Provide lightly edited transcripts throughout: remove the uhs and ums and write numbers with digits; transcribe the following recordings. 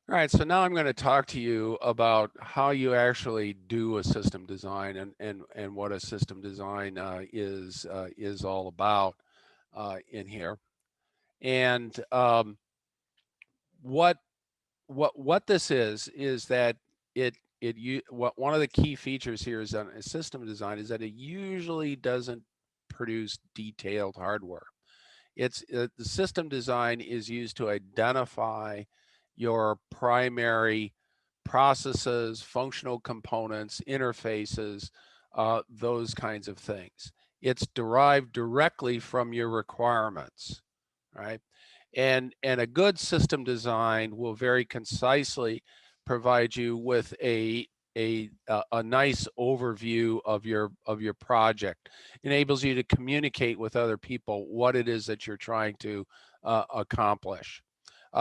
All right, so now I'm going to talk to you about how you actually do a system design and what a system design is all about in here. And what what this is that what one of the key features here is on a system design is that it usually doesn't produce detailed hardware. The system design is used to identify your primary processes, functional components, interfaces, those kinds of things. It's derived directly from your requirements, right? And a good system design will very concisely provide you with a nice overview of your project, enables you to communicate with other people what it is that you're trying to accomplish.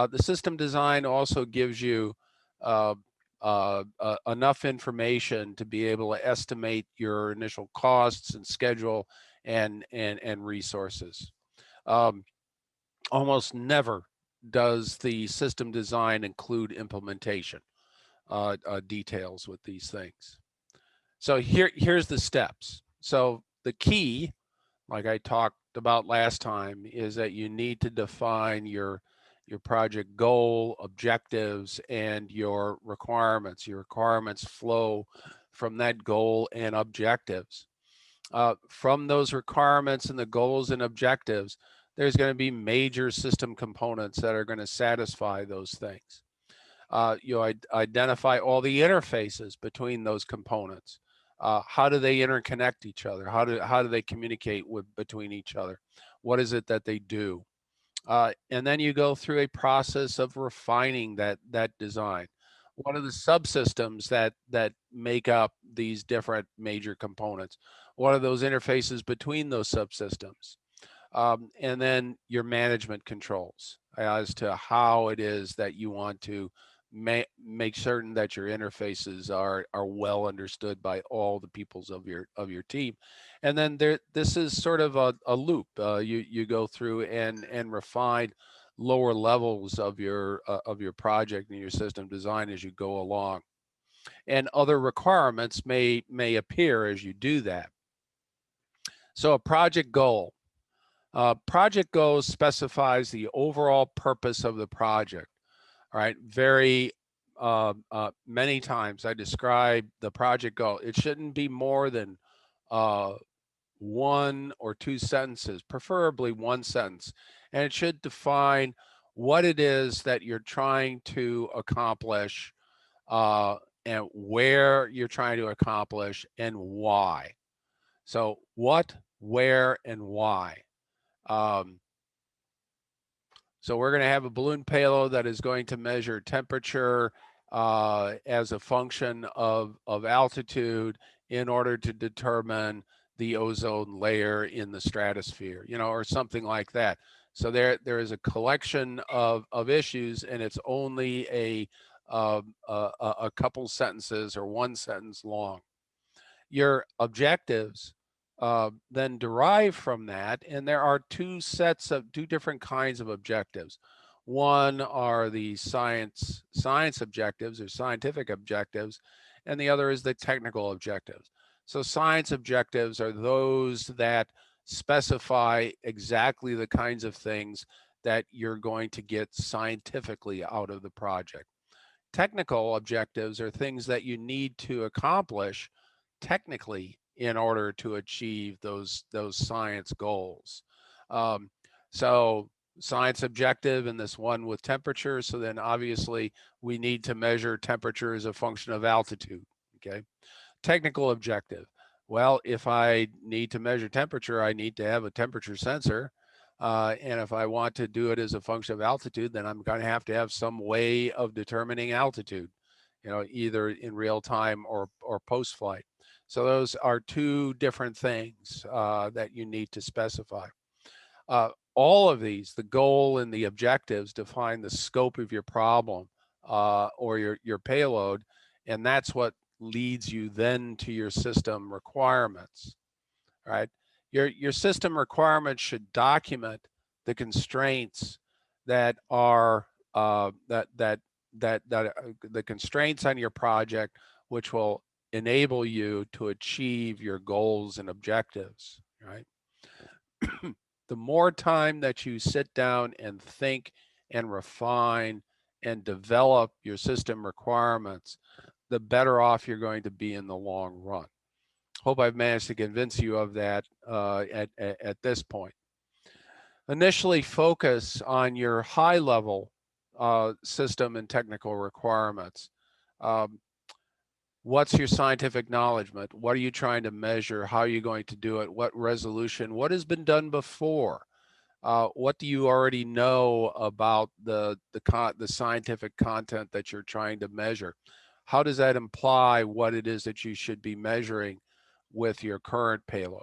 The system design also gives you uh, enough information to be able to estimate your initial costs and schedule and resources. Um, Almost never does the system design include implementation details with these things. So here's the steps. So the key, like I talked about last time, is that you need to define your project goal, objectives, and your requirements. Your requirements flow from that goal and objectives. From those requirements and the goals and objectives, there's going to be major system components that are going to satisfy those things. You identify all the interfaces between those components. How do they interconnect each other? How do they communicate with between each other? What is it that they do? And then you go through a process of refining that design. What are the subsystems that make up these different major components? What are those interfaces between those subsystems? And then your management controls as to how it is that you want to make certain that your interfaces are well understood by all the peoples of your team. And then this is sort of a loop. You go through and refine lower levels of your project and your system design as you go along. And other requirements may appear as you do that. So a project goal. Project goals specifies the overall purpose of the project. All right, very many times I describe the project goal. It shouldn't be more than uh, one or two sentences, preferably one sentence, and it should define what it is that you're trying to accomplish, uh, and where you're trying to accomplish, and why. So, what, where, and why. Um, So we're going to have a balloon payload that is going to measure temperature as a function of altitude in order to determine the ozone layer in the stratosphere, or something like that. So there is a collection of issues, and it's only a couple sentences or one sentence long. Your objectives then derive from that, and there are two different kinds of objectives. One are the science objectives or scientific objectives, and the other is the technical objectives. So science objectives are those that specify exactly the kinds of things that you're going to get scientifically out of the project. Technical objectives are things that you need to accomplish technically in order to achieve those science goals. Um, so science objective and this one with temperature. So then obviously we need to measure temperature as a function of altitude. Okay. Technical objective. Well, if I need to measure temperature, I need to have a temperature sensor. And if I want to do it as a function of altitude, then I'm going to have some way of determining altitude, either in real time or post flight. So those are two different things that you need to specify. All of these, the goal and the objectives, define the scope of your problem or your payload, and that's what leads you then to your system requirements. Right? Your system requirements should document the constraints that are that the constraints on your project, which will enable you to achieve your goals and objectives, right? The more time that you sit down and think and refine and develop your system requirements, the better off you're going to be in the long run. Hope I've managed to convince you of that at this point. Initially focus on your high level system and technical requirements. Um, what's your scientific knowledge? What are you trying to measure? How are you going to do it? What resolution? What has been done before? What do you already know about the scientific content that you're trying to measure? How does that imply what it is that you should be measuring with your current payload?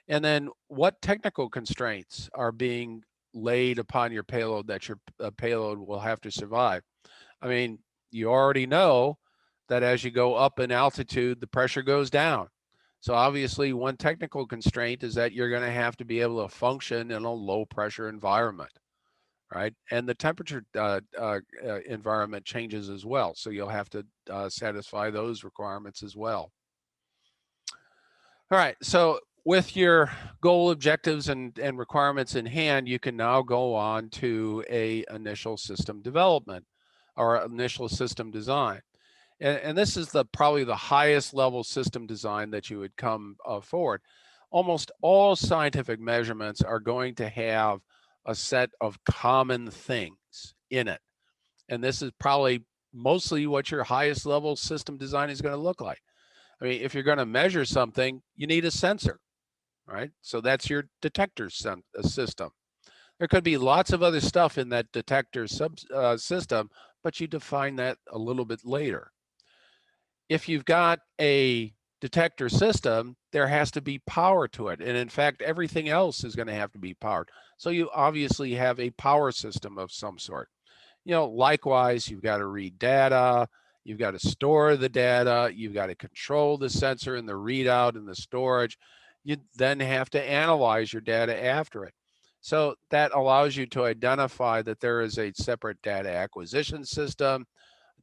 And then what technical constraints are being laid upon your payload that your payload will have to survive? I mean, you already know that as you go up in altitude, the pressure goes down. So obviously one technical constraint is that you're going to have to be able to function in a low pressure environment, right? And the temperature environment changes as well. So you'll have to satisfy those requirements as well. All right, so with your goal objectives and requirements in hand, you can now go on to a initial system development or initial system design. And this is probably the highest level system design that you would come forward. Almost all scientific measurements are going to have a set of common things in it. And this is probably mostly what your highest level system design is going to look like. I mean, if you're going to measure something, you need a sensor, right? So that's your detector system. There could be lots of other stuff in that detector system, but you define that a little bit later. If you've got a detector system, there has to be power to it. And in fact, everything else is going to have to be powered. So you obviously have a power system of some sort. Likewise, you've got to read data, you've got to store the data, you've got to control the sensor and the readout and the storage. You then have to analyze your data after it. So that allows you to identify that there is a separate data acquisition system,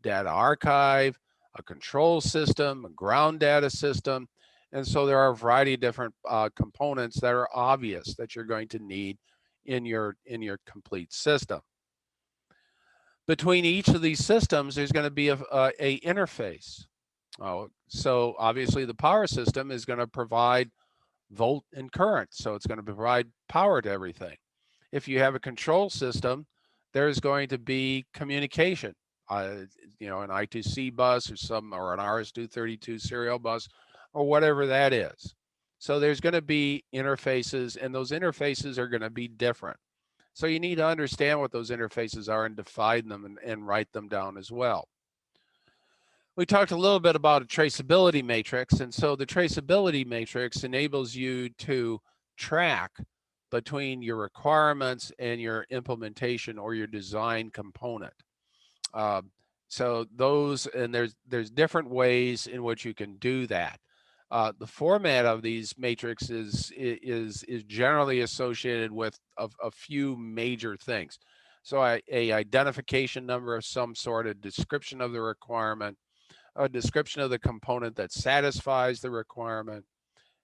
data archive, a control system, a ground data system. And so there are a variety of different components that are obvious that you're going to need in your complete system. Between each of these systems, there's going to be a interface. So obviously the power system is going to provide volt and current. So it's going to provide power to everything. If you have a control system, there's going to be communication, an I2C bus or an RS-232 serial bus or whatever that is. So there's going to be interfaces, and those interfaces are going to be different. So you need to understand what those interfaces are and define them and write them down as well. We talked a little bit about a traceability matrix. And so the traceability matrix enables you to track between your requirements and your implementation or your design component. So there's different ways in which you can do that. The format of these matrices is generally associated with a few major things. So a identification number of some sort, a description of the requirement, a description of the component that satisfies the requirement,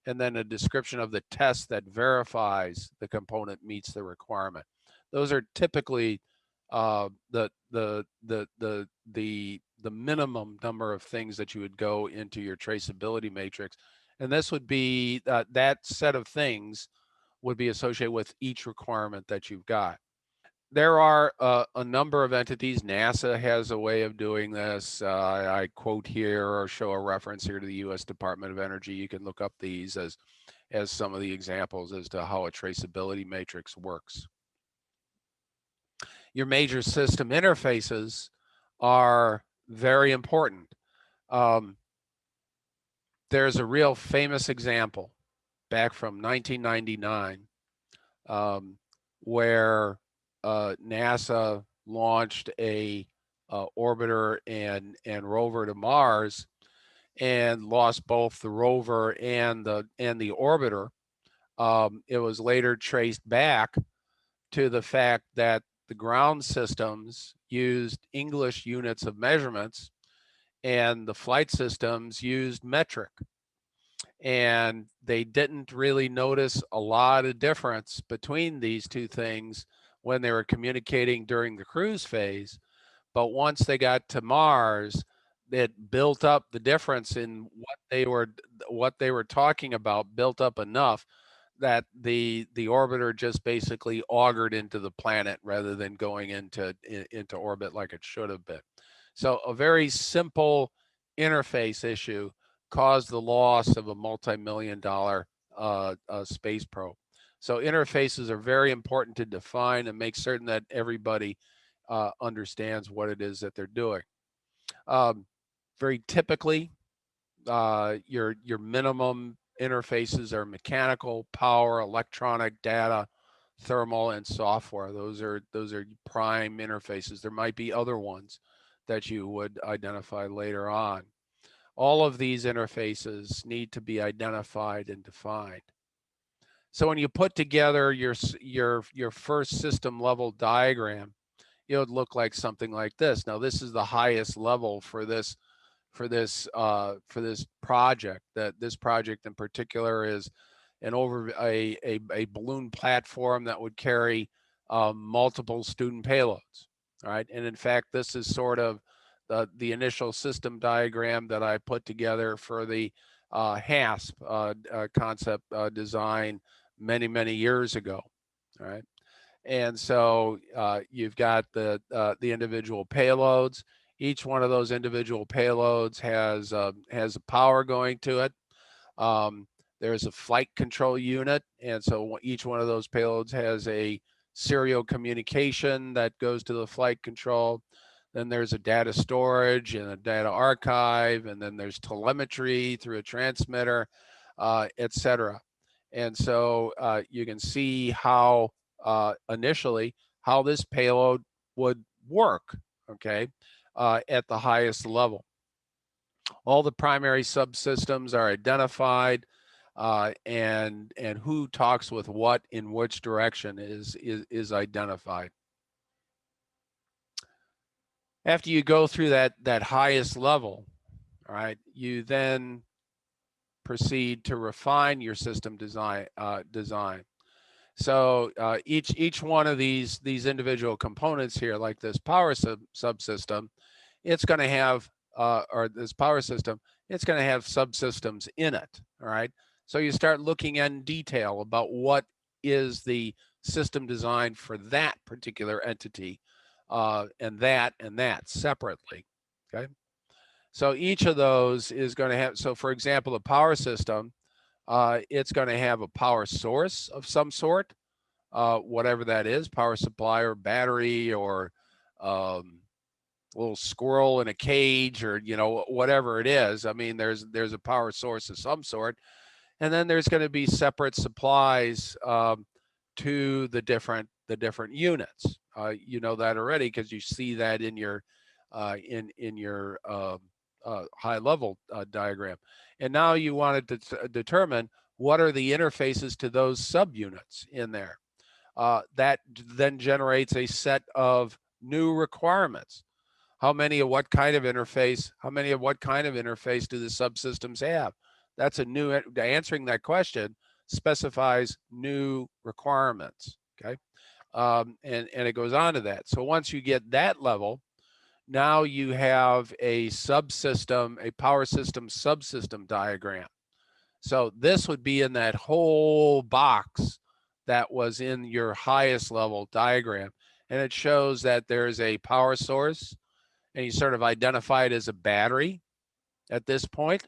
and then a description of the test that verifies the component meets the requirement. Those are typically the minimum number of things that you would go into your traceability matrix, and this would be that set of things would be associated with each requirement that you've got. There are a number of entities. NASA has a way of doing this. I quote here or show a reference here to the U.S. Department of Energy. You can look up these as some of the examples as to how a traceability matrix works. Your major system interfaces are very important. There's a real famous example back from 1999 where NASA launched a orbiter and rover to Mars and lost both the rover and the orbiter. It was later traced back to the fact that the ground systems used English units of measurements and the flight systems used metric. And they didn't really notice a lot of difference between these two things when they were communicating during the cruise phase. But once they got to Mars, it built up the difference in what they were talking about, built up enough that the orbiter just basically augured into the planet rather than going into orbit like it should have been. So a very simple interface issue caused the loss of a multi-million dollar space probe. So interfaces are very important to define and make certain that everybody understands what it is that they're doing. Very typically, your minimum interfaces are mechanical, power, electronic, data, thermal, and software. Those are prime interfaces. There might be other ones that you would identify later on. All of these interfaces need to be identified and defined. So when you put together your first system level diagram, it would look like something like this. Now this is the highest level for this project. That this project in particular is a balloon platform that would carry multiple student payloads. All right, and in fact, this is sort of the initial system diagram that I put together for the HASP concept design many years ago. All right. And so you've got the individual payloads. Each one of those individual payloads has a power going to it. There's a flight control unit, and so each one of those payloads has a serial communication that goes to the flight control. Then there's a data storage and a data archive, and then there's telemetry through a transmitter, etc. And so you can see how initially how this payload would work, okay, at the highest level. All the primary subsystems are identified, and who talks with what in which direction is identified. After you go through that highest level, all right, you then proceed to refine your system design. So each one of these individual components here, like this power subsystem, it's going to have or this power system, it's going to have subsystems in it. All right. So you start looking in detail about what is the system design for that particular entity, and that separately. Okay. So each of those is going to have. So for example, the power system, it's going to have a power source of some sort, whatever that is, power supply or battery or little squirrel in a cage, or whatever it is. I mean, there's a power source of some sort, and then there's going to be separate supplies to the different units. You know that already because you see that in your high level diagram. And now you wanted to determine what are the interfaces to those subunits in there. That then generates a set of new requirements. How many of what kind of interface? How many of what kind of interface do the subsystems have? That's a new answering that question specifies new requirements. Okay, and it goes on to that. So once you get that level, now you have a subsystem, a power system subsystem diagram. So this would be in that whole box that was in your highest level diagram. And it shows that there's a power source, and you sort of identify it as a battery at this point,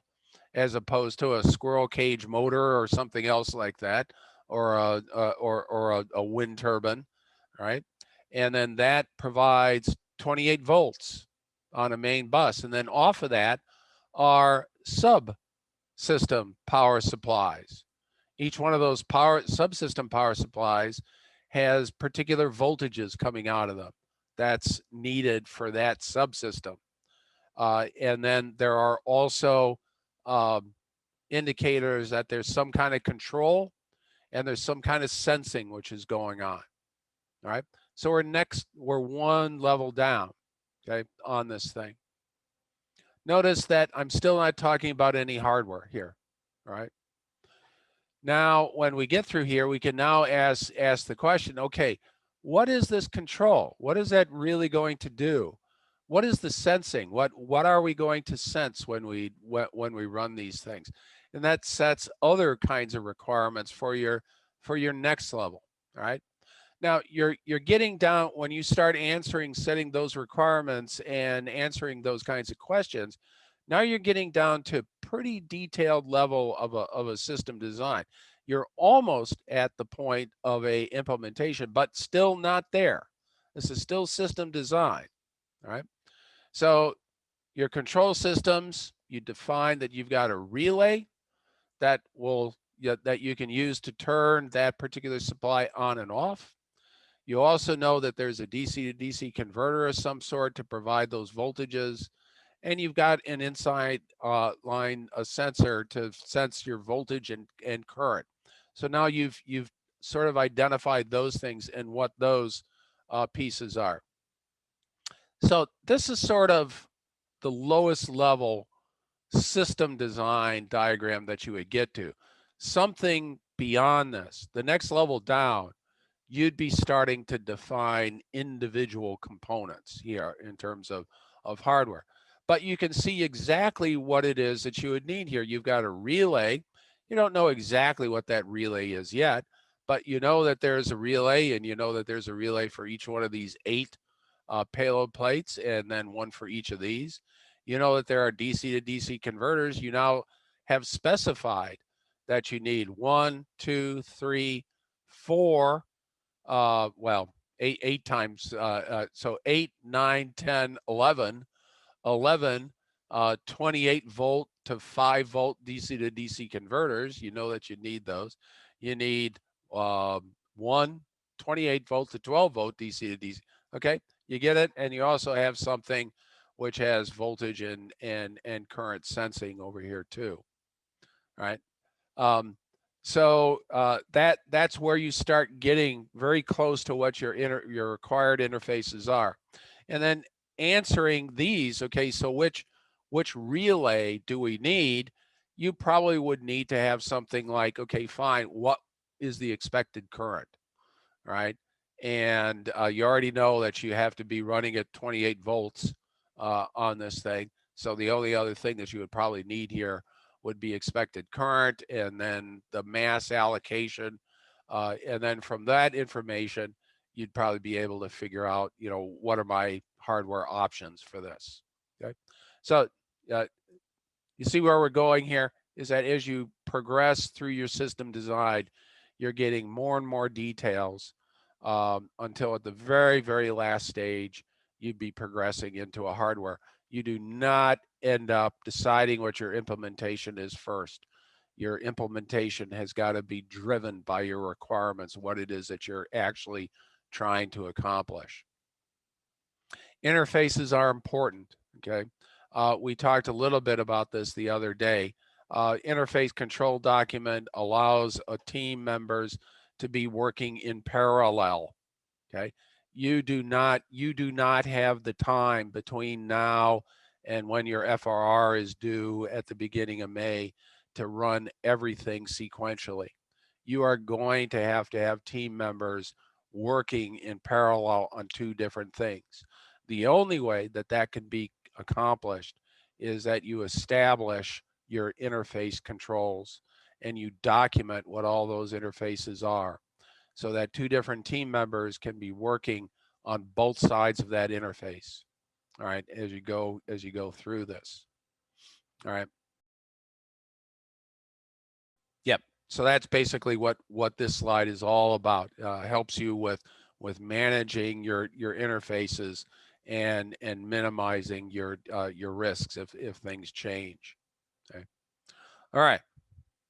as opposed to a squirrel cage motor or something else like that, or a wind turbine, right? And then that provides 28 volts on a main bus. And then off of that are subsystem power supplies. Each one of those subsystem power supplies has particular voltages coming out of them that's needed for that subsystem. And then there are also indicators that there's some kind of control and there's some kind of sensing which is going on. All right. So we're one level down, okay, on this thing. Notice that I'm still not talking about any hardware here, all right? Now, when we get through here, we can now ask the question, okay, what is this control? What is that really going to do? What is the sensing? What are we going to sense when we run these things? And that sets other kinds of requirements for your next level, all right? Now you're getting down when you start setting those requirements and answering those kinds of questions. Now you're getting down to pretty detailed level of a system design. You're almost at the point of a implementation, but still not there. This is still system design, all right? So your control systems, you define that you've got a relay that that you can use to turn that particular supply on and off. You also know that there's a DC to DC converter of some sort to provide those voltages. And you've got an inside line, a sensor to sense your voltage and current. So now you've sort of identified those things and what those pieces are. So this is sort of the lowest level system design diagram that you would get to. Something beyond this, the next level down, you'd be starting to define individual components here in terms of hardware. But you can see exactly what it is that you would need here. You've got a relay. You don't know exactly what that relay is yet, but you know that there's a relay, and you know that there's a relay for each one of these 8 payload plates, and then one for each of these. You know that there are DC to DC converters. You now have specified that you need 1, 2, 3, 4, well, eight times, so 8, 9, 10, 11, 28 volt to 5 volt DC to DC converters. You know that you need those. You need one 28 volt to 12 volt DC to DC. Okay, you get it. And you also have something which has voltage and current sensing over here too. All right. Um, so that's where you start getting very close to what your required interfaces are, and then answering these. Okay, so which relay do we need? You probably would need to have something like, okay, fine, what is the expected current, right? And you already know that you have to be running at 28 volts on this thing. So the only other thing that you would probably need here would be expected current, and then the mass allocation. And then from that information, you'd probably be able to figure out, what are my hardware options for this. Okay. So uh, you see where we're going here is that as you progress through your system design, you're getting more and more details until at the very, very last stage, you'd be progressing into a hardware. You do not end up deciding what your implementation is first. Your implementation has got to be driven by your requirements, what it is that you're actually trying to accomplish. Interfaces are important, okay? We talked a little bit about this the other day. Interface control document allows team members to be working in parallel, okay? You do not have the time between now and when your FRR is due at the beginning of May to run everything sequentially. You are going to have team members working in parallel on 2 different things. The only way that that can be accomplished is that you establish your interface controls and you document what all those interfaces are, so that 2 different team members can be working on both sides of that interface. All right, as you go through this. All right. Yep. So that's basically what this slide is all about. Helps you with managing your interfaces and minimizing your risks if things change. Okay. All right.